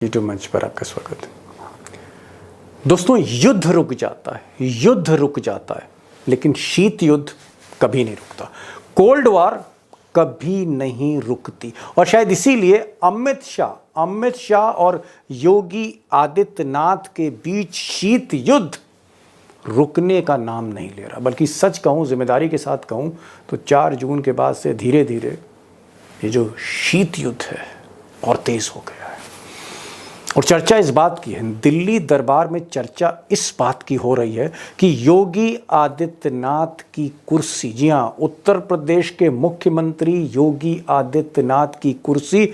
YouTube मंच पर आपका स्वागत है। दोस्तों, युद्ध रुक जाता है, युद्ध रुक जाता है, लेकिन शीत युद्ध कभी नहीं रुकता। कोल्ड वॉर कभी नहीं रुकती। और शायद इसीलिए अमित शाह और योगी आदित्यनाथ के बीच शीत युद्ध रुकने का नाम नहीं ले रहा। बल्कि सच कहूं, जिम्मेदारी के साथ कहूं तो 4 जून के बाद से धीरे धीरे ये जो शीत युद्ध है और तेज हो गया है। और चर्चा इस बात की है, दिल्ली दरबार में चर्चा इस बात की हो रही है कि योगी आदित्यनाथ की कुर्सी, जी हां, उत्तर प्रदेश के मुख्यमंत्री योगी आदित्यनाथ की कुर्सी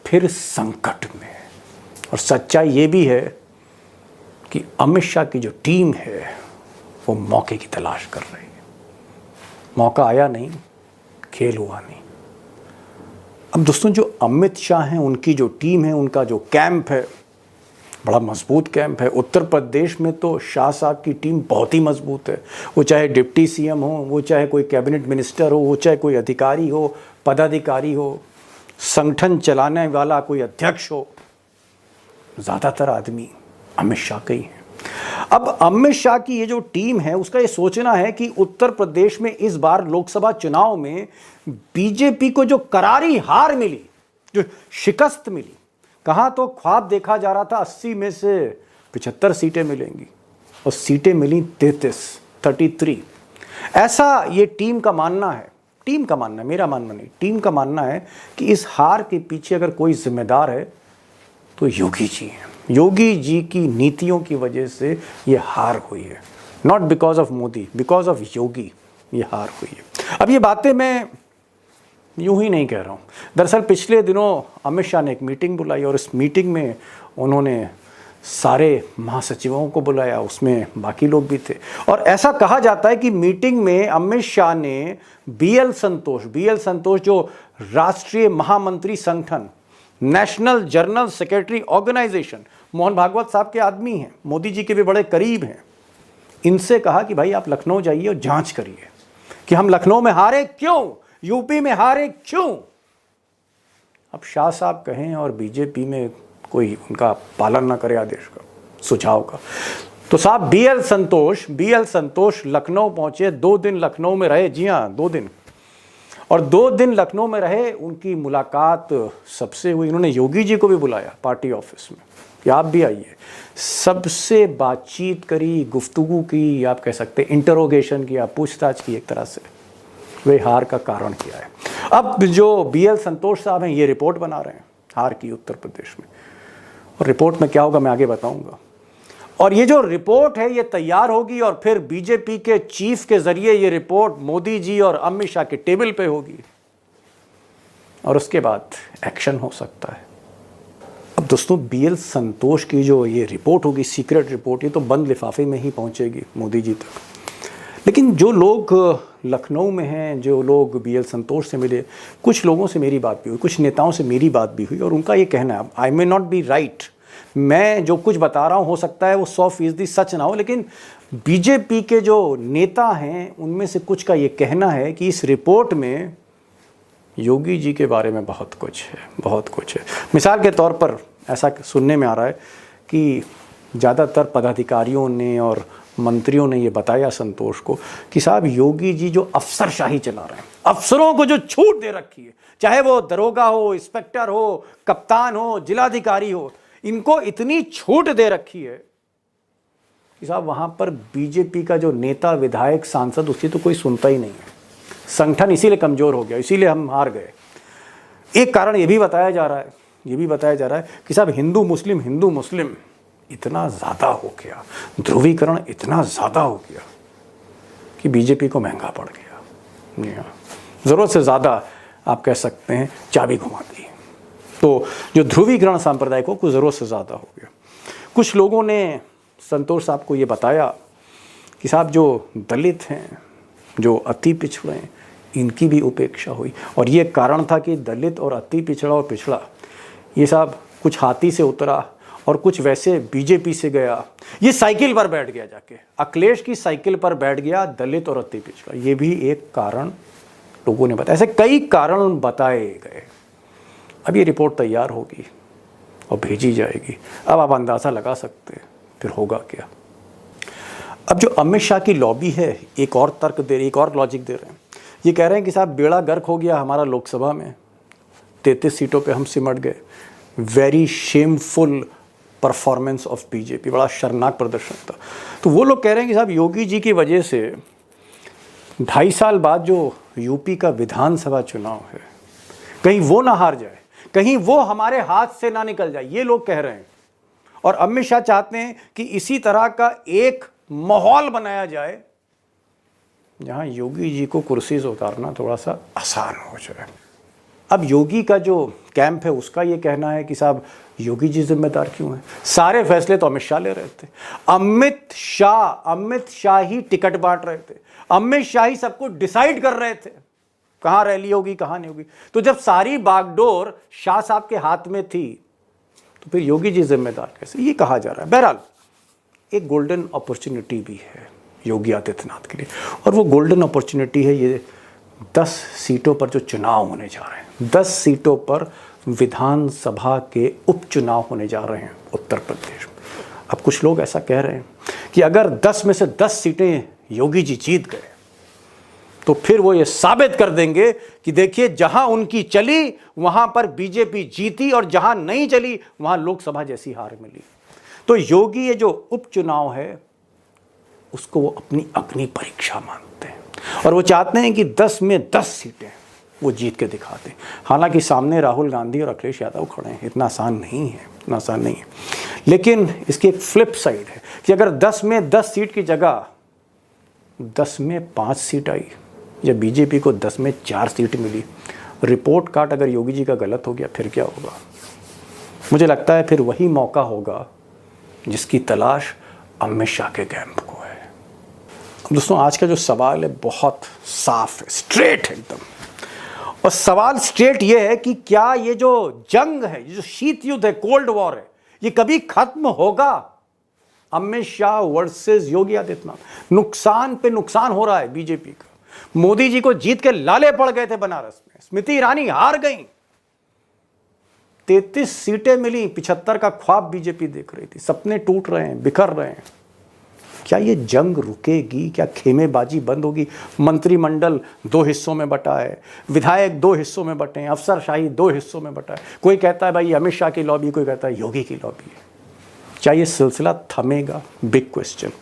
फिर संकट में है। और सच्चाई ये भी है कि अमित शाह की जो टीम है वो मौके की तलाश कर रही है। मौका आया नहीं, खेल हुआ नहीं। अब दोस्तों, जो अमित शाह हैं, उनकी जो टीम है, उनका जो कैंप है, बड़ा मजबूत कैंप है। उत्तर प्रदेश में तो शाह साहब की टीम बहुत ही मजबूत है। वो चाहे डिप्टी सीएम हो, वो चाहे कोई कैबिनेट मिनिस्टर हो, वो चाहे कोई अधिकारी हो, पदाधिकारी हो, संगठन चलाने वाला कोई अध्यक्ष हो, ज़्यादातर आदमी अमित शाह के ही हैं। अब अमित शाह की ये जो टीम है, उसका ये सोचना है कि उत्तर प्रदेश में इस बार लोकसभा चुनाव में बीजेपी को जो करारी हार मिली, जो शिकस्त मिली, कहाँ तो ख्वाब देखा जा रहा था 80 में से 75 सीटें मिलेंगी और सीटें मिली 33। ऐसा ये टीम का मानना है। टीम का मानना है, मेरा मानना नहीं। टीम का मानना है कि इस हार के पीछे अगर कोई जिम्मेदार है तो योगी जी हैं। योगी जी की नीतियों की वजह से ये हार हुई है। Not because of Modi, because of Yogi ये हार हुई है। अब ये बातें मैं यूं ही नहीं कह रहा हूँ। दरअसल पिछले दिनों अमित शाह ने एक मीटिंग बुलाई और इस मीटिंग में उन्होंने सारे महासचिवों को बुलाया, उसमें बाकी लोग भी थे। और ऐसा कहा जाता है कि मीटिंग में अमित शाह ने बीएल संतोष जो राष्ट्रीय महामंत्री संगठन, national general secretary organisation, Mohan Bhagwat साहब के आदमी हैं, मोदी जी के भी बड़े करीब हैं, इनसे कहा कि भाई आप लखनऊ जाइए और जांच करिए कि हम लखनऊ में हारे क्यों, यूपी में हारे क्यों। अब शाह साहब कहें और बीजेपी में कोई उनका पालन ना करे आदेश का, सुझाव का, तो साहब बीएल संतोष लखनऊ पहुंचे, 2 दिन लखनऊ में रहे। जी हां, 2 दिन। और 2 दिन लखनऊ में रहे, उनकी मुलाकात सबसे हुई। इन्होंने योगी जी को भी बुलाया पार्टी ऑफिस में कि आप भी आइए। सबसे बातचीत करी, गुफ्तगू की, आप कह सकते इंटरोगेशन किया, पूछताछ की एक तरह से। वे हार का कारण क्या है। अब जो बीएल संतोष साहब हैं, ये रिपोर्ट बना रहे हैं हार की उत्तर प्रदेश में। और रिपोर्ट में क्या होगा मैं आगे बताऊंगा। और ये जो रिपोर्ट है ये तैयार होगी और फिर बीजेपी के चीफ के जरिए ये रिपोर्ट मोदी जी और अमित शाह के टेबल पे होगी और उसके बाद एक्शन हो सकता है। अब दोस्तों, बीएल संतोष की जो ये रिपोर्ट होगी, सीक्रेट रिपोर्ट, ये तो बंद लिफाफे में ही पहुंचेगी मोदी जी तक। लेकिन जो लोग लखनऊ में हैं, जो लोग बीएल संतोष से मिले, कुछ लोगों से मेरी बात भी हुई, कुछ नेताओं से मेरी बात भी हुई, और उनका ये कहना है, आई मे नॉट बी राइट, मैं जो कुछ बता रहा हूँ हो सकता है वो 100% सच ना हो, लेकिन बीजेपी के जो नेता हैं उनमें से कुछ का ये कहना है कि इस रिपोर्ट में योगी जी के बारे में बहुत कुछ है। मिसाल के तौर पर ऐसा सुनने में आ रहा है कि ज़्यादातर पदाधिकारियों ने और मंत्रियों ने ये बताया संतोष को कि साहब योगी जी जो अफसरशाही चला रहे हैं, अफसरों को जो छूट दे रखी है, चाहे वो दरोगा हो, इंस्पेक्टर हो, कप्तान हो, जिलाधिकारी हो, इनको इतनी छूट दे रखी है कि साहब वहां पर बीजेपी का जो नेता, विधायक, सांसद, उसकी तो कोई सुनता ही नहीं है। संगठन इसीलिए कमजोर हो गया, इसीलिए हम हार गए। एक कारण ये भी बताया जा रहा है कि साहब हिंदू मुस्लिम इतना ज़्यादा हो गया, ध्रुवीकरण इतना ज़्यादा हो गया कि बीजेपी को महंगा पड़ गया। ज़रूरत से ज़्यादा आप कह सकते हैं चाबी घुमा दी। तो जो ध्रुवीकरण सांप्रदायिक को ज़रूरत से ज़्यादा हो गया। कुछ लोगों ने संतोष साहब को ये बताया कि साहब जो दलित हैं, जो अति पिछड़े हैं, इनकी भी उपेक्षा हुई। और ये कारण था कि दलित और अति पिछड़ा और पिछड़ा, ये साहब कुछ हाथी से उतरा और कुछ वैसे बीजेपी से गया। ये साइकिल पर बैठ गया, जाके अखिलेश की साइकिल पर बैठ गया, दलित और अति पिछड़ा। ये भी एक कारण लोगों ने बताया। ऐसे कई कारण बताए गए। अब ये रिपोर्ट तैयार होगी और भेजी जाएगी। अब आप अंदाज़ा लगा सकते हैं फिर होगा क्या। अब जो अमित शाह की लॉबी है एक और तर्क दे रही, एक और लॉजिक दे रहे हैं। ये कह रहे हैं कि साहब बेड़ा गर्क हो गया हमारा लोकसभा में, 33 सीटों पे हम सिमट गए, very shameful performance of BJP, बड़ा शर्मनाक प्रदर्शन था। तो वो लोग कह रहे हैं कि साहब योगी जी की वजह से 2.5 साल बाद जो यूपी का विधानसभा चुनाव है कहीं वो ना हार जाए, कहीं वो हमारे हाथ से ना निकल जाए, ये लोग कह रहे हैं। और अमित शाह चाहते हैं कि इसी तरह का एक माहौल बनाया जाए जहां योगी जी को कुर्सी से उतारना थोड़ा सा आसान हो जाए। अब योगी का जो कैंप है उसका ये कहना है कि साहब योगी जी जिम्मेदार क्यों हैं, सारे फैसले तो अमित शाह ले रहे थे, अमित शाह ही टिकट बांट रहे थे, अमित शाह ही सब कुछ डिसाइड कर रहे थे कहां रैली होगी कहां नहीं होगी। तो जब सारी बागडोर शाह साहब के हाथ में थी तो फिर योगी जी जिम्मेदार कैसे, ये कहा जा रहा है। बहरहाल एक गोल्डन अपॉर्चुनिटी भी है योगी आदित्यनाथ के लिए, और वो गोल्डन अपॉर्चुनिटी है ये 10 सीटों पर जो चुनाव होने जा रहे हैं, 10 सीटों पर विधानसभा के उपचुनाव होने जा रहे हैं उत्तर प्रदेश में। अब कुछ लोग ऐसा कह रहे हैं कि अगर 10 में से 10 सीटें योगी जी जीत गए तो फिर वो ये साबित कर देंगे कि देखिए जहां उनकी चली वहां पर बीजेपी जीती और जहां नहीं चली वहां लोकसभा जैसी हार मिली। तो योगी ये जो उपचुनाव है उसको वो अपनी अग्नि परीक्षा मानते हैं और वो चाहते हैं कि 10 में 10 सीटें वो जीत के दिखाते हैं। हालांकि सामने राहुल गांधी और अखिलेश यादव खड़े हैं, इतना आसान नहीं है, इतना आसान नहीं है। लेकिन इसकी एक फ्लिप साइड है कि अगर 10 में 10 सीट की जगह 10 में 5 सीट आई या बीजेपी को 10 में 4 सीट मिली, रिपोर्ट कार्ड अगर योगी जी का गलत हो गया फिर क्या होगा। मुझे लगता है फिर वही मौका होगा जिसकी तलाश अमित शाह के कैंप को है। दोस्तों आज का जो सवाल है बहुत साफ है, स्ट्रेट है एकदम, और सवाल स्ट्रेट ये है कि क्या ये जो जंग है, ये जो शीत युद्ध है, कोल्ड वॉर है, ये कभी खत्म होगा। अमित शाह वर्सेस योगी आदित्यनाथ, नुकसान पे नुकसान हो रहा है बीजेपी का। मोदी जी को जीत के लाले पड़ गए थे बनारस में, स्मृति ईरानी हार गई, 33 सीटें मिली, 75 का ख्वाब बीजेपी देख रही थी, सपने टूट रहे हैं, बिखर रहे हैं। क्या ये जंग रुकेगी, क्या खेमेबाजी बंद होगी। मंत्रिमंडल 2 हिस्सों में बटा है, विधायक 2 हिस्सों में बटे हैं, अफसरशाही 2 हिस्सों में बटा है। कोई कहता है भाई अमित शाह की लॉबी, कोई कहता है योगी की लॉबी है। क्या ये सिलसिला थमेगा, बिग क्वेश्चन।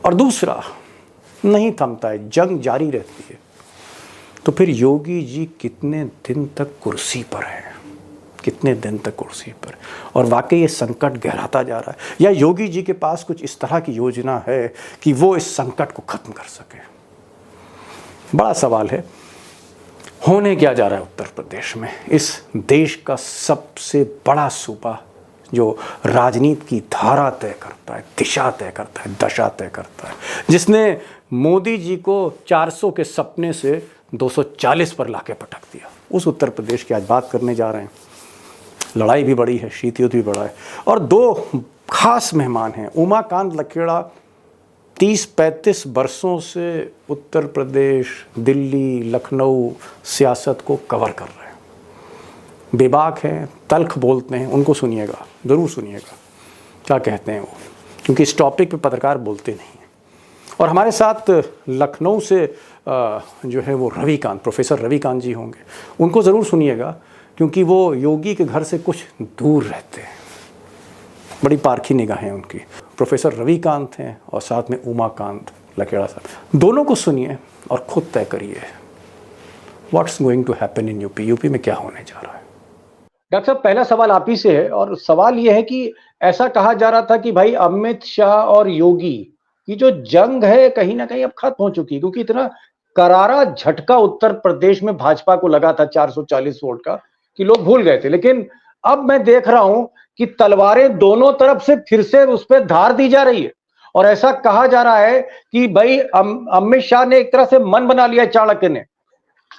और दूसरा, नहीं थमता है, जंग जारी रहती है, तो फिर योगी जी कितने दिन तक कुर्सी पर है, कितने दिन तक कुर्सी पर, और वाकई ये संकट गहराता जा रहा है या योगी जी के पास कुछ इस तरह की योजना है कि वो इस संकट को खत्म कर सके। बड़ा सवाल है। होने क्या जा रहा है उत्तर प्रदेश में, इस देश का सबसे बड़ा सूबा जो राजनीति की धारा तय करता है, दिशा तय करता है, दशा तय करता है, जिसने मोदी जी को 400 के सपने से 240 पर लाके पटक दिया, उस उत्तर प्रदेश की आज बात करने जा रहे हैं। लड़ाई भी बड़ी है, शीत युद्ध भी बड़ा है, और 2 खास मेहमान हैं। उमाकांत लखेड़ा 30-35 वर्षों से उत्तर प्रदेश, दिल्ली, लखनऊ सियासत को कवर कर रहे हैं, बेबाक हैं, तल्ख बोलते हैं, उनको सुनिएगा, ज़रूर सुनिएगा क्या कहते हैं वो, क्योंकि इस टॉपिक पे पत्रकार बोलते नहीं हैं। और हमारे साथ लखनऊ से जो है वो रविकांत, प्रोफेसर रविकांत जी होंगे, उनको ज़रूर सुनिएगा क्योंकि वो योगी के घर से कुछ दूर रहते हैं, बड़ी पारखी निगाहें उनकी। प्रोफेसर रविकांत हैं और साथ में उमाकांत लखेड़ा साहब, दोनों को सुनिए और खुद तय करिए what's going to happen in UP, UP में क्या होने जा रहा है। डॉक्टर साहब पहला सवाल आप ही से है, और सवाल ये है कि ऐसा कहा जा रहा था कि भाई अमित शाह और योगी की जो जंग है कहीं ना कहीं अब खत्म हो चुकी है, क्योंकि इतना करारा झटका उत्तर प्रदेश में भाजपा को लगा था 440 वोट का कि लोग भूल गए थे। लेकिन अब मैं देख रहा हूं कि तलवारें दोनों तरफ से फिर से उस पर धार दी जा रही है, और ऐसा कहा जा रहा है कि भाई अमित शाह ने एक तरह से मन बना लिया चाणक्य ने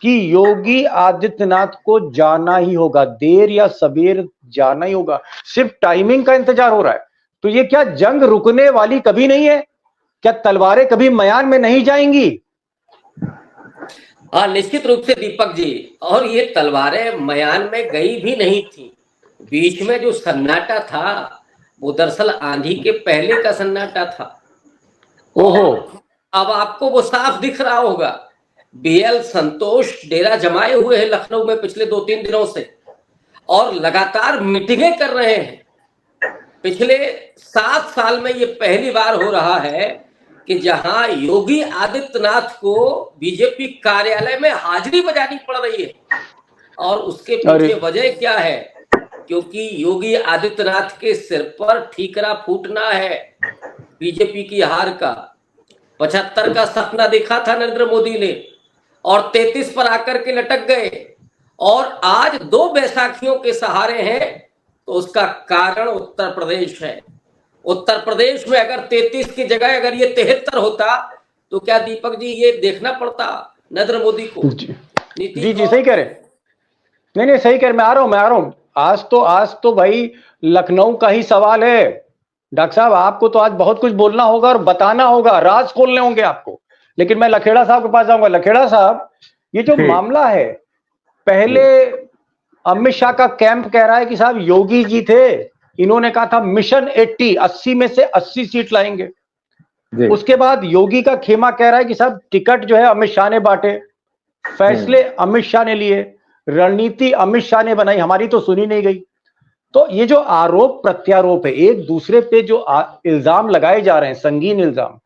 कि योगी आदित्यनाथ को जाना ही होगा, देर या सबेर जाना ही होगा, सिर्फ टाइमिंग का इंतजार हो रहा है। तो ये क्या जंग रुकने वाली कभी नहीं है? क्या तलवारें कभी मयान में नहीं जाएंगी? हाँ, निश्चित रूप से दीपक जी, और ये तलवारें मयान में गई भी नहीं थी, बीच में जो सन्नाटा था वो दरअसल आंधी के पहले का सन्नाटा था। ओहो। अब आपको वो साफ दिख रहा होगा, बीएल संतोष डेरा जमाए हुए हैं लखनऊ में पिछले 2-3 दिनों से और लगातार मीटिंगें कर रहे हैं। पिछले 7 साल में ये पहली बार हो रहा है कि जहां योगी आदित्यनाथ को बीजेपी कार्यालय में हाजिरी बजानी पड़ रही है। और उसके पीछे वजह क्या है? क्योंकि योगी आदित्यनाथ के सिर पर ठीकरा फूटना है बीजेपी की हार का। 75 का सपना देखा था नरेंद्र मोदी ने और 33 पर आकर के लटक गए और आज 2 बैसाखियों के सहारे हैं। तो उसका कारण उत्तर प्रदेश है। उत्तर प्रदेश में अगर 33 की जगह अगर ये 73 होता तो क्या दीपक जी ये देखना पड़ता नरेंद्र मोदी को? जी जी सही कह रहे हैं। नहीं सही कह रहे, मैं आ रहा हूं। आज तो भाई लखनऊ का ही सवाल है। डॉक्टर साहब आपको तो आज बहुत कुछ बोलना होगा और बताना होगा, राज खोलने होंगे आपको। लेकिन मैं लखेड़ा साहब के पास जाऊंगा। लखेड़ा साहब, ये जो मामला है, पहले अमित शाह का कैंप कह रहा है कि साहब योगी जी थे, इन्होंने कहा था मिशन 80 में से 80 सीट लाएंगे। उसके बाद योगी का खेमा कह रहा है कि साहब टिकट जो है अमित शाह ने बांटे, फैसले अमित शाह ने लिए, रणनीति अमित शाह ने बनाई, हमारी तो सुनी नहीं गई। तो ये जो आरोप प्रत्यारोप है, एक दूसरे पे जो इल्जाम लगाए जा रहे हैं, संगीन इल्जाम,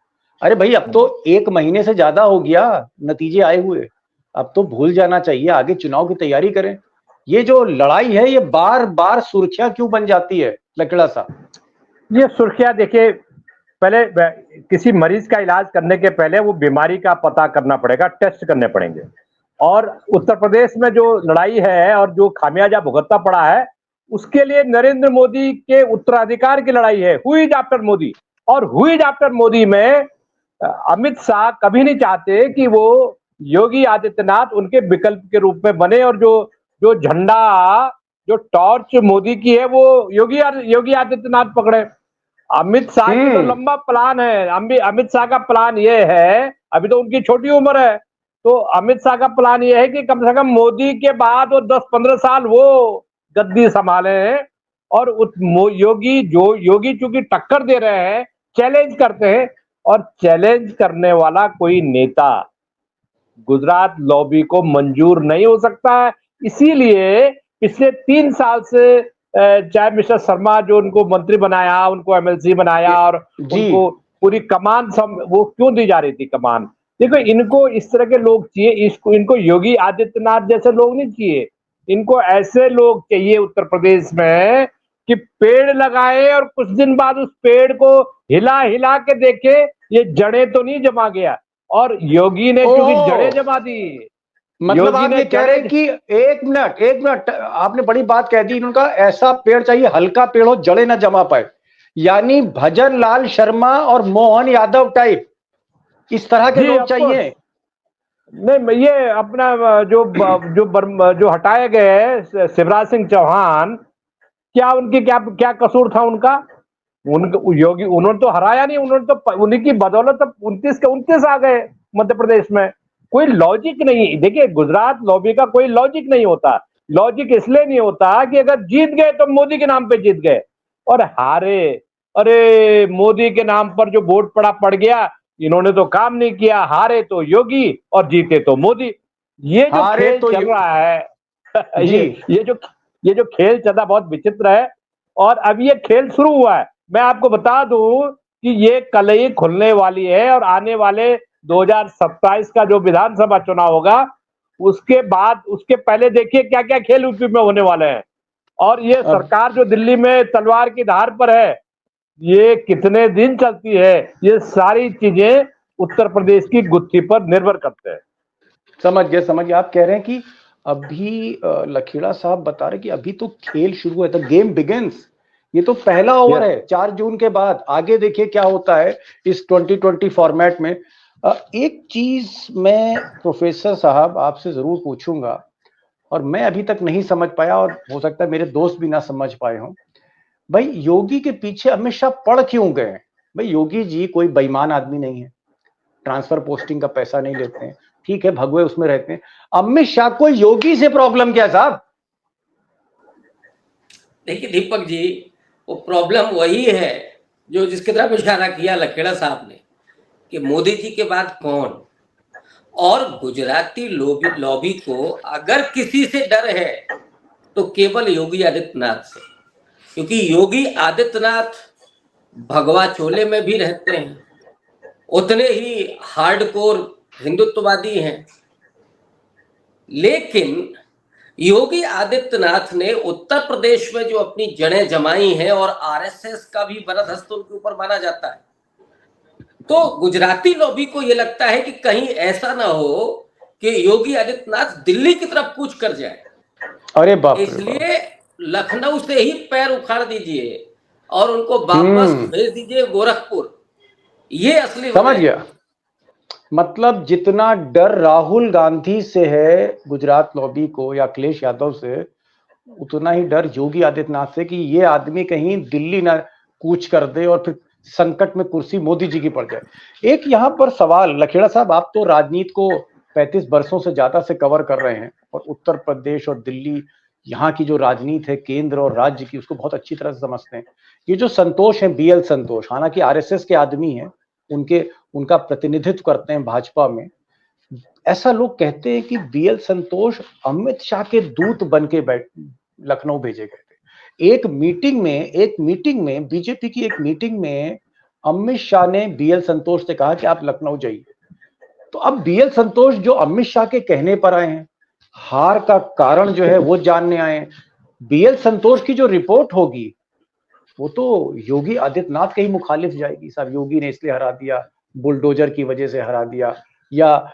अरे भाई अब तो 1 महीने से ज्यादा हो गया नतीजे आए हुए, अब तो भूल जाना चाहिए, आगे चुनाव की तैयारी करें। ये जो लड़ाई है ये बार बार सुर्खियां क्यों बन जाती है लकड़ा साहब? ये सुर्खियां देखिए, पहले किसी मरीज का इलाज करने के पहले वो बीमारी का पता करना पड़ेगा, टेस्ट करने पड़ेंगे। और उत्तर प्रदेश में जो लड़ाई है और जो खामियाजा भुगतना पड़ा है, उसके लिए नरेंद्र मोदी के उत्तराधिकार की लड़ाई है। हु इज आफ्टर मोदी, और हु इज आफ्टर मोदी में अमित शाह कभी नहीं चाहते कि वो योगी आदित्यनाथ उनके विकल्प के रूप में बने, और जो झंडा, जो टॉर्च मोदी की है वो योगी आदित्यनाथ पकड़े। अमित शाह की तो लंबा प्लान है। अमित शाह का प्लान ये है, अभी तो उनकी छोटी उम्र है, तो अमित शाह का प्लान ये है कि कम से कम मोदी के बाद वो 10-15 साल वो गद्दी संभाले, और योगी चूंकि टक्कर दे रहे हैं, चैलेंज करते हैं, और चैलेंज करने वाला कोई नेता गुजरात लॉबी को मंजूर नहीं हो सकता है। इसीलिए पिछले 3 साल से चाहे मिस्टर शर्मा जो उनको मंत्री बनाया, उनको एमएलसी बनाया, और उनको पूरी कमान वो क्यों दी जा रही थी कमान? देखो, इनको इस तरह के लोग चाहिए, इनको योगी आदित्यनाथ जैसे लोग नहीं चाहिए। इनको ऐसे लोग चाहिए उत्तर प्रदेश में कि पेड़ लगाए और कुछ दिन बाद उस पेड़ को हिला हिला के देखे ये जड़ें तो नहीं जमा गया। और योगी ने क्योंकि जड़ें जमा दी। मतलब आप ये कह रहे हैं कि एक मिनट आपने बड़ी बात कह दी, उनका ऐसा पेड़ चाहिए, हल्का पेड़ हो, जड़ें ना जमा पाए, यानी भजन लाल शर्मा और मोहन यादव टाइप, इस तरह के लोग चाहिए। नहीं, ये अपना जो हटाए गए शिवराज सिंह चौहान, क्या उनकी क्या कसूर था उनका? योगी उन्होंने तो हराया नहीं, उन्होंने तो उन्हीं की बदौलत 29 के 29 आ गए मध्य प्रदेश में। कोई लॉजिक नहीं। देखिए, गुजरात लॉबी का कोई लॉजिक नहीं होता। लॉजिक इसलिए नहीं होता कि अगर जीत गए तो मोदी के नाम पे जीत गए, और हारे, अरे मोदी के नाम पर जो वोट पड़ गया, इन्होंने तो काम नहीं किया, हारे तो योगी और जीते तो मोदी। ये जो खेल तो चल रहा है ये जो खेल चल रहा बहुत विचित्र है। और अब ये खेल शुरू हुआ है। मैं आपको बता दूं कि ये कल ही खुलने वाली है, और आने वाले 2027 का जो विधानसभा चुनाव होगा उसके बाद, उसके पहले देखिए क्या क्या खेल यूपी में होने वाले हैं। और ये सरकार जो दिल्ली में तलवार की धार पर है, ये कितने दिन चलती है, ये सारी चीजें उत्तर प्रदेश की गुत्थी पर निर्भर करते हैं। समझ गए। आप कह रहे हैं कि अभी लखेड़ा साहब बता रहे कि अभी तो खेल शुरू है, द गेम बिगिंस। ये तो पहला ओवर है 4 जून के बाद, आगे देखिए क्या होता है इस 2020 फॉर्मेट में। एक चीज मैं प्रोफेसर साहब आपसे जरूर पूछूंगा, और मैं अभी तक नहीं समझ पाया, और हो सकता है मेरे दोस्त भी ना समझ पाए हों। भाई योगी के पीछे अमित शाह पड़ क्यों गए? भाई योगी जी कोई बेईमान आदमी नहीं है, ट्रांसफर पोस्टिंग का पैसा नहीं लेते हैं, ठीक है, भगवे उसमें रहते हैं। अमित शाह को योगी से प्रॉब्लम क्या साहब? देखिए दीपक जी, वो प्रॉब्लम वही है जो जिसकी तरफ इशारा किया लखेड़ा साहब ने, कि मोदी जी के बाद कौन। और गुजराती लॉबी को अगर किसी से डर है तो केवल योगी आदित्यनाथ से, क्योंकि योगी आदित्यनाथ भगवा चोले में भी रहते हैं, उतने ही हार्डकोर हिंदुत्ववादी हैं। लेकिन योगी आदित्यनाथ ने उत्तर प्रदेश में जो अपनी जड़ें जमाई हैं, और आरएसएस का भी वरद हस्त उनके ऊपर माना जाता है, तो गुजराती लॉबी को यह लगता है कि कहीं ऐसा ना हो कि योगी आदित्यनाथ दिल्ली की तरफ कूच कर जाए। अरे बाप रे बाप। इसलिए लखनऊ से ही पैर उखाड़ दीजिए और उनको वापस भेज दीजिए गोरखपुर। ये असली समझ गया। मतलब जितना डर राहुल गांधी से है गुजरात लॉबी को या अखिलेश यादव से, उतना ही डर योगी आदित्यनाथ से कि ये आदमी कहीं दिल्ली ना कूच कर दे और फिर संकट में कुर्सी मोदी जी की पड़ जाए। एक यहाँ पर सवाल, लखेड़ा साहब, आप तो राजनीति को 35 वर्षों से ज्यादा से कवर कर रहे हैं और उत्तर प्रदेश और दिल्ली, यहाँ की जो राजनीति है केंद्र और राज्य की, उसको बहुत अच्छी तरह से समझते हैं। ये जो संतोष है, बीएल संतोष, हालांकि आरएसएस के आदमी हैं, उनका प्रतिनिधित्व करते हैं भाजपा में। ऐसा लोग कहते हैं कि बीएल संतोष अमित शाह के दूत बन के लखनऊ भेजे गए थे। एक मीटिंग में बीजेपी की एक मीटिंग में अमित शाह ने बीएल संतोष से कहा कि आप लखनऊ जाइए। तो अब बीएल संतोष जो अमित शाह के कहने पर आए हैं, हार का कारण जो है वो जानने आए हैं। बीएल संतोष की जो रिपोर्ट होगी वो तो योगी आदित्यनाथ के ही मुखालिफ जाएगी। साहब योगी ने इसलिए हरा दिया, बुलडोजर की वजह से हरा दिया, या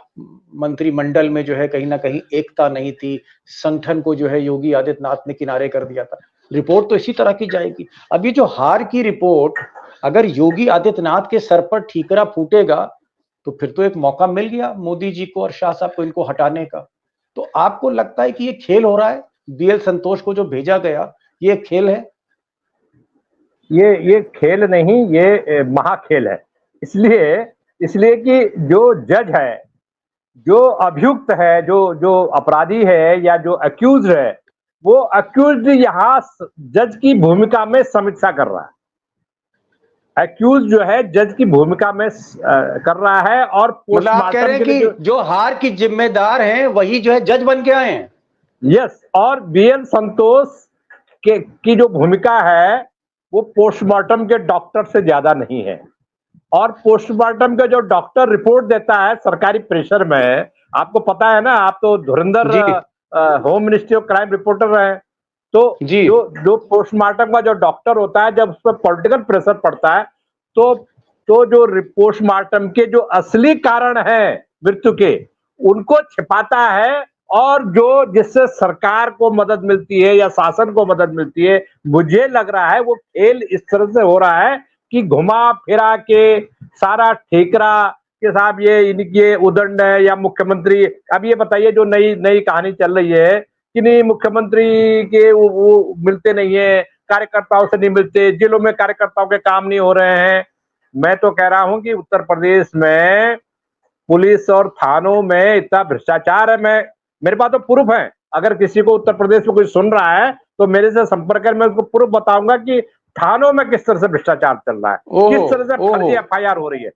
मंत्रिमंडल में जो है कहीं ना कहीं एकता नहीं थी, संगठन को जो है योगी आदित्यनाथ ने किनारे कर दिया था। रिपोर्ट तो इसी तरह की जाएगी। अब ये जो हार की रिपोर्ट अगर योगी आदित्यनाथ के सर पर ठीकरा फूटेगा तो फिर तो एक मौका मिल गया मोदी जी को और शाह साहब को इनको हटाने का। तो आपको लगता है कि ये खेल हो रहा है, बीएल संतोष को जो भेजा गया ये खेल है? ये खेल नहीं, ये महाखेल है। इसलिए कि जो जज है, जो अभियुक्त है, जो अपराधी है या जो अक्यूज है, वो अक्यूज यहाँ जज की भूमिका में समीक्षा कर रहा है। अक्यूज जो है जज की भूमिका में कर रहा है। और मतलब आप कह रहे हैं कि जो हार की जिम्मेदार हैं वही जो है जज बन के आए हैं? यस। और बीएल संतोष की जो भूमिका है वो पोस्टमार्टम के डॉक्टर से ज्यादा नहीं है। और पोस्टमार्टम का जो डॉक्टर रिपोर्ट देता है सरकारी प्रेशर में, आपको पता है ना, आप तो धुरंधर home ministry of crime reporter हैं, तो जो पोस्टमार्टम का जो डॉक्टर होता है, जब उस पर पॉलिटिकल प्रेशर पड़ता है तो जो पोस्टमार्टम के जो असली कारण है मृत्यु के, उनको छिपाता है। और जो जिससे सरकार को मदद मिलती है या शासन को मदद मिलती है, मुझे लग रहा है वो खेल इस तरह से हो रहा है कि घुमा फिरा के सारा ठेकरा के साहब ये इनके उदंड है या मुख्यमंत्री। अब ये बताइए जो नई कहानी चल रही है कि नहीं, मुख्यमंत्री के वो मिलते नहीं है, कार्यकर्ताओं से नहीं मिलते, जिलों में कार्यकर्ताओं के काम नहीं हो रहे हैं। मैं तो कह रहा हूं कि उत्तर प्रदेश में पुलिस और थानों में इतना भ्रष्टाचार है। मेरे पास तो प्रूफ है। अगर किसी को उत्तर प्रदेश में कोई सुन रहा है तो मेरे से संपर्क कर, मैं उसको प्रूफ बताऊंगा कि थानों में किस तरह से भ्रष्टाचार चल रहा है, किस तरह से फर्जी एफआईआर हो रही है।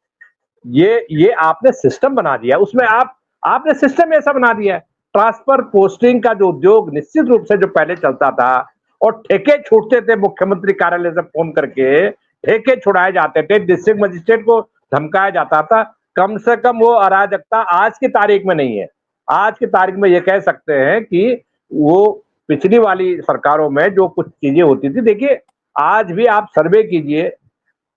ये आपने सिस्टम बना दिया, उसमें आपने सिस्टम ऐसा बना दिया है। ट्रांसफर पोस्टिंग का जो उद्योग निश्चित रूप से जो पहले चलता था, और ठेके छूटते थे, मुख्यमंत्री कार्यालय से फोन करके ठेके छुड़ाए जाते थे, डिस्ट्रिक्ट मजिस्ट्रेट को धमकाया जाता था। कम से कम वो अराजकता आज की तारीख में नहीं है। आज की तारीख में ये कह सकते हैं कि वो पिछली वाली सरकारों में जो कुछ चीजें होती थी, देखिए आज भी आप सर्वे कीजिए,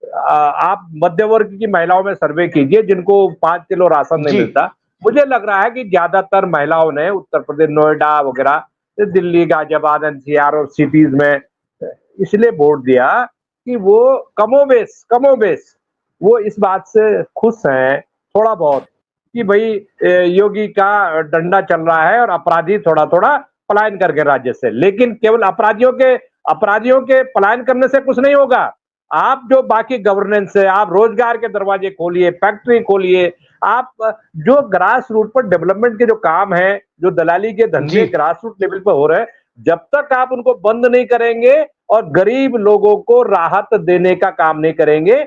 आप मध्य वर्ग की महिलाओं में सर्वे कीजिए जिनको 5 किलो राशन नहीं मिलता। मुझे लग रहा है कि ज्यादातर महिलाओं ने उत्तर प्रदेश, नोएडा वगैरह, दिल्ली, गाजियाबाद, एनसीआर और सिटीज में इसलिए वोट दिया कि वो कमोबेश वो इस बात से खुश हैं थोड़ा बहुत कि भाई योगी का डंडा चल रहा है और अपराधी थोड़ा थोड़ा पलायन करके राज्य से। लेकिन केवल अपराधियों के पलायन करने से कुछ नहीं होगा। आप जो बाकी गवर्नेंस है, आप रोजगार के दरवाजे खोलिए, फैक्ट्री खोलिए, आप जो ग्रास रूट पर डेवलपमेंट के जो काम है, जो दलाली के धंधे ग्रास रूट लेवल पर हो रहे हैं, जब तक आप उनको बंद नहीं करेंगे और गरीब लोगों को राहत देने का काम नहीं करेंगे,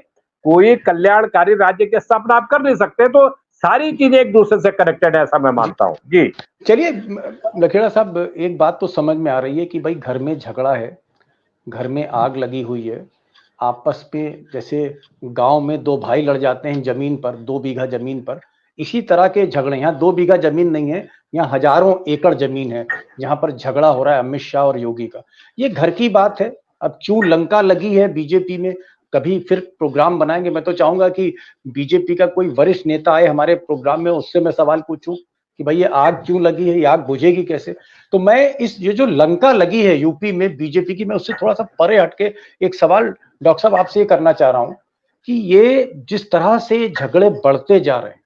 कोई कल्याणकारी राज्य के स्थापना आप कर नहीं सकते। तो सारी चीजें एक दूसरे से कनेक्टेड है, ऐसा मैं मानता हूं जी। चलिए लखेड़ा साहब, एक बात तो समझ में आ रही है कि भाई घर में झगड़ा है, घर में आग लगी हुई है, आपस में जैसे गांव में दो भाई लड़ जाते हैं जमीन पर, 2 बीघा जमीन पर, इसी तरह के झगड़े। यहाँ 2 बीघा जमीन नहीं है, यहाँ हजारों एकड़ जमीन है जहां पर झगड़ा हो रहा है अमित शाह और योगी का। ये घर की बात है। अब क्यों लंका लगी है बीजेपी में, कभी फिर प्रोग्राम बनाएंगे। मैं तो चाहूंगा कि बीजेपी का कोई वरिष्ठ नेता आए हमारे प्रोग्राम में, उससे मैं सवाल पूछूं कि भाई ये आग क्यों लगी है, ये आग बुझेगी कैसे। तो मैं ये जो लंका लगी है यूपी में बीजेपी की, मैं उससे थोड़ा सा परे हटके एक सवाल डॉक्टर साहब आपसे ये करना चाह रहा हूं कि ये जिस तरह से झगड़े बढ़ते जा रहे हैं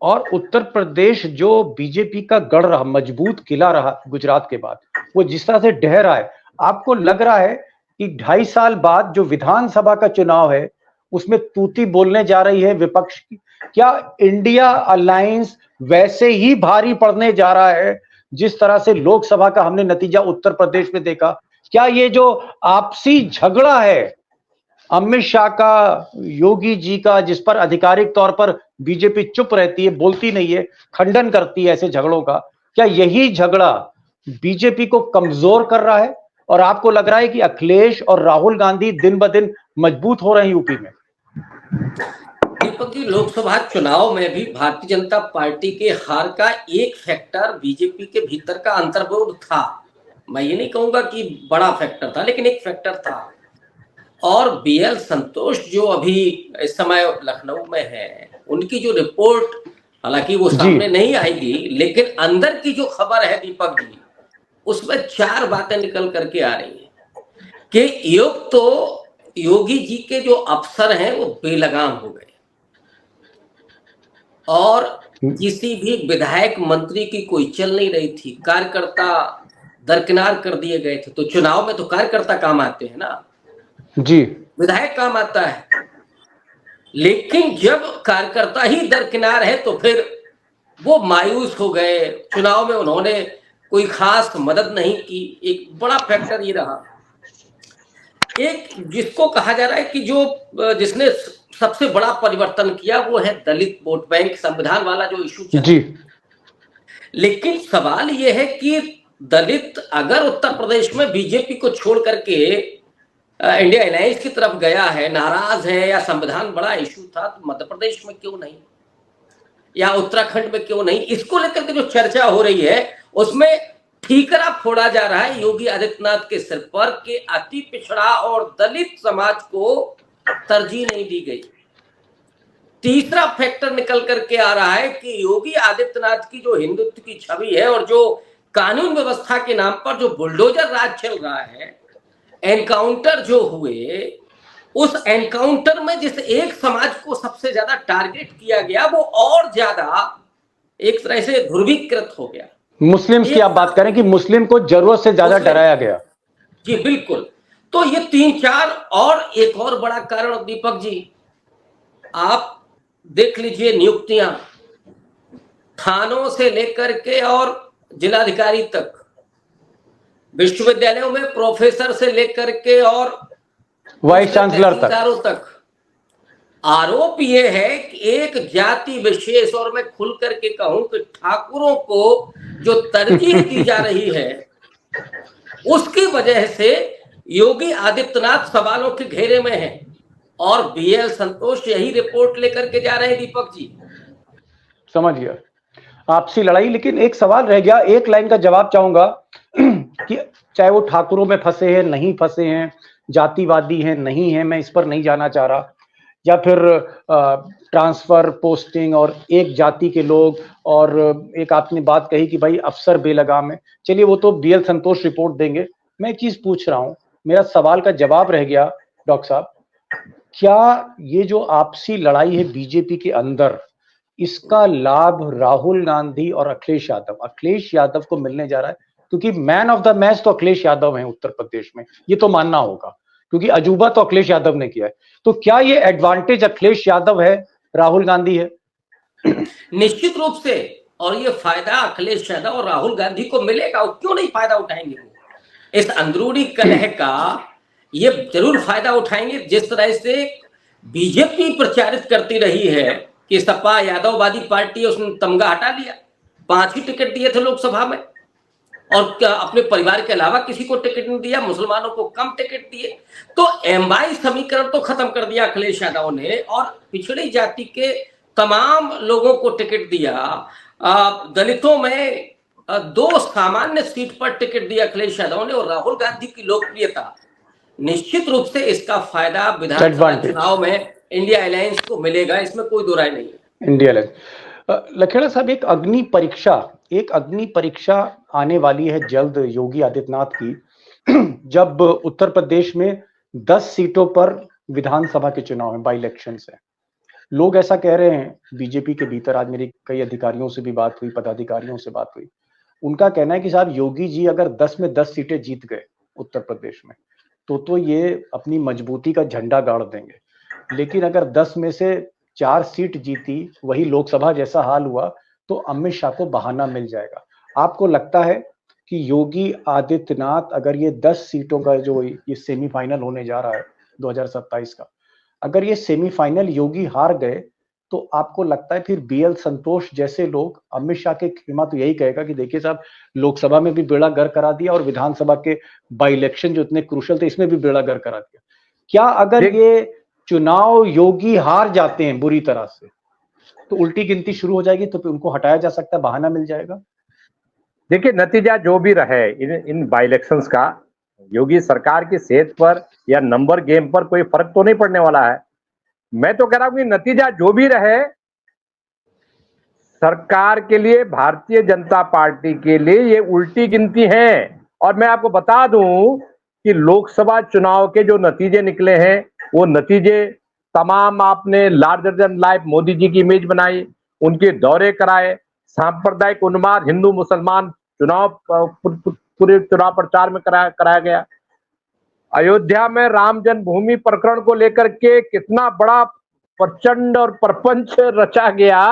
और उत्तर प्रदेश जो बीजेपी का गढ़ रहा, मजबूत किला रहा गुजरात के बाद, वो जिस तरह से ढह रहा है, आपको लग रहा है कि 2.5 साल बाद जो विधानसभा का चुनाव है उसमें तूती बोलने जा रही है विपक्ष की? क्या इंडिया अलायंस वैसे ही भारी पड़ने जा रहा है जिस तरह से लोकसभा का हमने नतीजा उत्तर प्रदेश में देखा? क्या ये जो आपसी झगड़ा है अमित शाह का, योगी जी का, जिस पर आधिकारिक तौर पर बीजेपी चुप रहती है, बोलती नहीं है, खंडन करती है ऐसे झगड़ों का, क्या यही झगड़ा बीजेपी को कमजोर कर रहा है? और आपको लग रहा है कि अखिलेश और राहुल गांधी दिन ब दिन मजबूत हो रहे हैं यूपी में? दीपक जी, लोकसभा चुनाव में भी भारतीय जनता पार्टी के हार का एक फैक्टर बीजेपी के भीतर का अंतर्विरोध था। मैं ये नहीं कहूंगा कि बड़ा फैक्टर था, लेकिन एक फैक्टर था। और बीएल संतोष जो अभी इस समय लखनऊ में है, उनकी जो रिपोर्ट, हालांकि वो सामने नहीं आएगी, लेकिन अंदर की जो खबर है दीपक जी, उसमें 4 बातें निकल करके आ रही हैं कि योगी जी के जो अफसर हैं वो बेलगाम हो गए और किसी भी विधायक मंत्री की कोई चल नहीं रही थी, कार्यकर्ता दरकिनार कर दिए गए थे। तो चुनाव में तो कार्यकर्ता काम आते हैं ना जी, विधायक काम आता है, लेकिन जब कार्यकर्ता ही दरकिनार है तो फिर वो मायूस हो गए। चुनाव में उन्होंने कोई खास मदद नहीं की। एक बड़ा फैक्टर ये रहा। एक जिसको कहा जा रहा है कि जिसने सबसे बड़ा परिवर्तन किया वो है दलित वोट बैंक, संविधान वाला जो इशू चला जी। लेकिन सवाल ये है कि दलित अगर उत्तर प्रदेश में बीजेपी को छोड़ करके इंडिया अलायंस की तरफ गया है, नाराज है, या संविधान बड़ा इशू था, तो मध्य प्रदेश में क्यों नहीं या उत्तराखंड में क्यों नहीं? इसको लेकर के जो चर्चा हो रही है उसमें ठीकरा फोड़ा जा रहा है योगी आदित्यनाथ के सिर पर कि अति पिछड़ा और दलित समाज को तरजीह नहीं दी गई। तीसरा फैक्टर निकल करके आ रहा है कि योगी आदित्यनाथ की जो हिंदुत्व की छवि है और जो कानून व्यवस्था के नाम पर जो बुलडोजर राज चल रहा है, एनकाउंटर जो हुए, उस एनकाउंटर में जिस एक समाज को सबसे ज्यादा टारगेट किया गया वो और ज्यादा एक तरह से ध्रुवीकृत हो गया। मुस्लिम की आप बात करें कि मुस्लिम को जरूरत से ज्यादा डराया गया। जी बिल्कुल। तो ये 3-4 और एक और बड़ा कारण दीपक जी, आप देख लीजिए नियुक्तियां थानों से लेकर के और जिलाधिकारी तक, विश्वविद्यालयों में प्रोफेसर से लेकर के और वाइस चांसलर तक आरोप ये है कि एक जाति विशेष, और मैं खुल करके कहूं कि ठाकुरों को जो तरजीह दी जा रही है उसकी वजह से योगी आदित्यनाथ सवालों के घेरे में है। और बीएल संतोष यही रिपोर्ट लेकर के जा रहे हैं दीपक जी। समझ गया आपसी लड़ाई। लेकिन एक सवाल रह गया, एक लाइन का जवाब चाहूंगा कि चाहे वो ठाकुरों में फंसे हैं, नहीं फंसे हैं, जातिवादी हैं, नहीं है, मैं इस पर नहीं जाना चाह रहा, या फिर ट्रांसफर पोस्टिंग और एक जाति के लोग, और एक आपने बात कही कि भाई अफसर बेलगाम है। चलिए वो तो बीएल संतोष रिपोर्ट देंगे। मैं एक चीज पूछ रहा हूं, मेरा सवाल का जवाब रह गया डॉक्टर साहब, क्या ये जो आपसी लड़ाई है बीजेपी के अंदर, इसका लाभ राहुल गांधी और अखिलेश यादव को मिलने जा रहा है? क्योंकि मैन ऑफ द मैच तो अखिलेश यादव हैं उत्तर प्रदेश में, ये तो मानना होगा, क्योंकि अजूबा तो अखिलेश यादव ने किया है। तो क्या ये एडवांटेज अखिलेश यादव है, राहुल गांधी है? निश्चित रूप से, और ये फायदा अखिलेश यादव और राहुल गांधी को मिलेगा। क्यों नहीं फायदा उठाएंगे वो? इस अंदरूनी कलह का ये जरूर फायदा उठाएंगे। जिस तरह से बीजेपी प्रचारित करती रही है कि सपा यादववादी पार्टी, उसने तमगा हटा दिया, 5 ही टिकट दिए थे लोकसभा में और अपने परिवार के अलावा किसी को टिकट नहीं दिया, मुसलमानों को कम टिकट दिए। तो एमवाई समीकरण तो खत्म कर दिया अखिलेश यादव ने और पिछड़ी जाति के तमाम लोगों को टिकट दिया। दलितों में 2 सामान्य सीट पर टिकट दिया अखिलेश यादव ने और राहुल गांधी की लोकप्रियता, निश्चित रूप से इसका फायदा विधानसभा चुनाव में इंडिया अलायंस को मिलेगा, इसमें कोई दो राय नहीं है। इंडिया अलायंस, लखेड़ा साहब, एक अग्नि परीक्षा आने वाली है जल्द योगी आदित्यनाथ की, जब उत्तर प्रदेश में 10 सीटों पर विधानसभा के चुनाव में बाई इलेक्शन है। लोग ऐसा कह रहे हैं बीजेपी के भीतर, आज मेरी कई अधिकारियों से भी बात हुई, पदाधिकारियों से बात हुई, उनका कहना है कि साहब योगी जी अगर 10 में 10 सीटें जीत गए उत्तर प्रदेश में तो ये अपनी मजबूती का झंडा गाड़ देंगे, लेकिन अगर 10 में से 4 सीट जीती, वही लोकसभा जैसा हाल हुआ, तो अमित शाह को बहाना मिल जाएगा। आपको लगता है कि योगी आदित्यनाथ अगर ये 10 सीटों का जो ये सेमीफाइनल होने जा रहा है 2027 का, अगर ये सेमीफाइनल योगी हार गए तो आपको लगता है फिर बीएल संतोष जैसे लोग अमित शाह के खिमा तो यही कहेगा कि देखिए साहब, लोकसभा में भी बेड़ा गर्क करा दिया और विधानसभा के बाई इलेक्शन जो इतने क्रूशल थे इसमें भी बेड़ा गर्क करा दिया। क्या अगर ये चुनाव योगी हार जाते हैं बुरी तरह से तो उल्टी गिनती शुरू हो जाएगी, तो फिर उनको हटाया जा सकता है, बहाना मिल जाएगा? देखिए, नतीजा जो भी रहे इन बाई इलेक्शंस का, योगी सरकार की सेहत पर या नंबर गेम पर कोई फर्क तो नहीं पड़ने वाला है। मैं तो कह रहा हूं कि नतीजा जो भी रहे, सरकार के लिए, भारतीय जनता पार्टी के लिए ये उल्टी गिनती है। और मैं आपको बता दूं कि लोकसभा चुनाव के जो नतीजे निकले हैं, वो नतीजे तमाम, आपने larger than life Modi ji की इमेज बनाई, उनके दौरे कराए, सांप्रदायिक उन्माद हिंदू मुसलमान चुनाव पूरे चुनाव प्रचार में कराया गया। अयोध्या में राम जन्मभूमि प्रकरण को लेकर के कितना बड़ा प्रचंड और प्रपंच रचा गया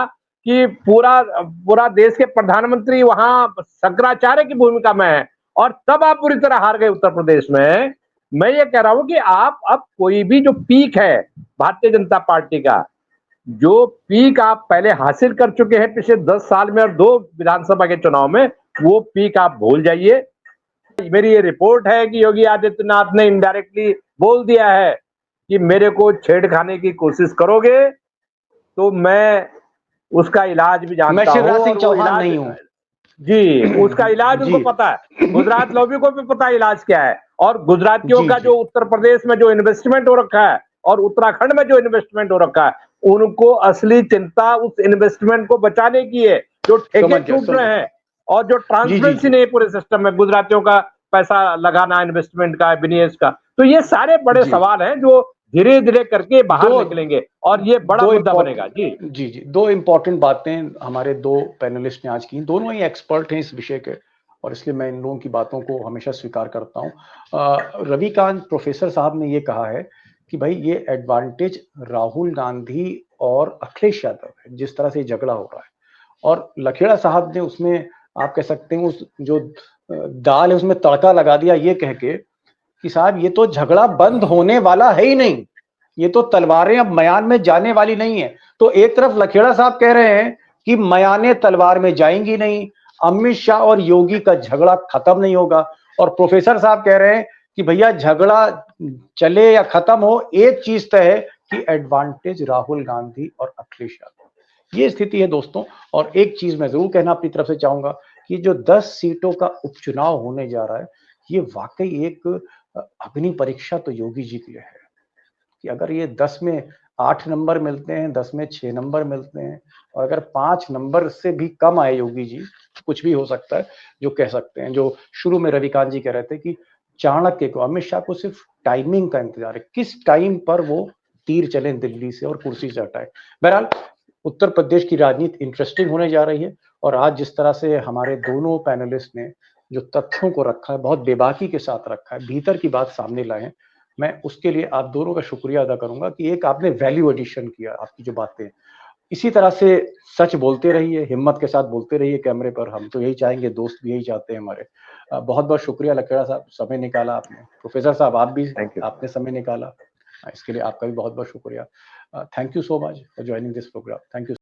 कि पूरा देश के प्रधानमंत्री वहां शंकराचार्य की भूमिका में है, और तब आप पूरी तरह हार गए उत्तर प्रदेश में। मैं ये कह रहा हूं कि आप अब कोई भी जो पीक है भारतीय जनता पार्टी का, जो पीक आप पहले हासिल कर चुके हैं पिछले 10 साल में और 2 विधानसभा के चुनाव में, वो पीक आप भूल जाइए। मेरी ये रिपोर्ट है कि योगी आदित्यनाथ ने इनडायरेक्टली बोल दिया है कि मेरे को छेड़खाने की कोशिश करोगे तो मैं उसका इलाज भी जानता हूं। मैं शिवराज सिंह चौहान नहीं हूं जी, उसका इलाज उनको पता है, गुजरात लॉबी को भी पता है इलाज क्या है। और गुजरातियों का जो उत्तर प्रदेश में जो इन्वेस्टमेंट हो रखा है और उत्तराखंड में जो इन्वेस्टमेंट हो रखा है, उनको असली चिंता उस इन्वेस्टमेंट को बचाने की है, जो ठेके छूट रहे हैं और जो ट्रांसपेरेंसी नहीं है पूरे सिस्टम में, गुजरातियों का पैसा लगाना इन्वेस्टमेंट का, विनिवेश का। तो ये सारे बड़े सवाल हैं जो धीरे धीरे करके बाहर निकलेंगे और ये बड़ा मुद्दा बनेगा। जी 2 इंपॉर्टेंट बातें हमारे 2 पैनलिस्ट ने आज की, दोनों ही एक्सपर्ट हैं इस विषय के और इसलिए मैं इन लोगों की बातों को हमेशा स्वीकार करता हूं। रविकांत प्रोफेसर साहब ने ये कहा है कि भाई ये एडवांटेज राहुल गांधी और अखिलेश यादव है, जिस तरह से झगड़ा हो रहा है। और लखेड़ा साहब ने उसमें आप कह सकते हैं उस जो दाल है उसमें तड़का लगा दिया ये कह के कि साहब ये तो झगड़ा बंद होने वाला है ही नहीं, ये तो तलवारें अब मयान में जाने वाली नहीं है। तो एक तरफ लखेड़ा साहब कह रहे हैं कि मयाने तलवार में जाएंगी नहीं, अमित शाह और योगी का झगड़ा खत्म नहीं होगा, और प्रोफेसर साहब कह रहे हैं कि भैया झगड़ा चले या खत्म हो, एक चीज तय है कि एडवांटेज राहुल गांधी और अखिलेश यादव। ये स्थिति है दोस्तों। और एक चीज मैं जरूर कहना अपनी तरफ से चाहूंगा कि जो 10 सीटों का उपचुनाव होने जा रहा है, ये वाकई एक अग्नि परीक्षा तो योगी जी के लिए है कि अगर ये 10 में 8 नंबर मिलते हैं, 10 में 6 नंबर मिलते हैं, और अगर 5 नंबर से भी कम आए योगी जी, कुछ भी हो सकता है। जो कह सकते हैं, जो शुरू में रविकांत जी कह रहे थे कि चाणक्य को, अमित शाह को सिर्फ टाइमिंग का इंतजार है, किस टाइम पर वो तीर चले दिल्ली से और कुर्सी से हटाए। बहरहाल उत्तर प्रदेश की राजनीति इंटरेस्टिंग होने जा रही है और आज जिस तरह से हमारे दोनों पैनलिस्ट ने जो तथ्यों को रखा है, बहुत बेबाकी के साथ रखा है, भीतर की बात सामने लाए हैं, मैं उसके लिए आप दोनों का शुक्रिया अदा करूंगा कि एक आपने वैल्यू एडिशन किया, आपकी जो बातें इसी तरह से सच बोलते रहिए, हिम्मत के साथ बोलते रहिए कैमरे पर। हम तो यही चाहेंगे, दोस्त भी यही चाहते हैं हमारे। बहुत बहुत शुक्रिया लखेड़ा साहब, समय निकाला आपने। प्रोफेसर साहब आप भी, आपने समय निकाला, इसके लिए आपका भी बहुत बहुत शुक्रिया। Thank you so much for joining this programme. Thank you.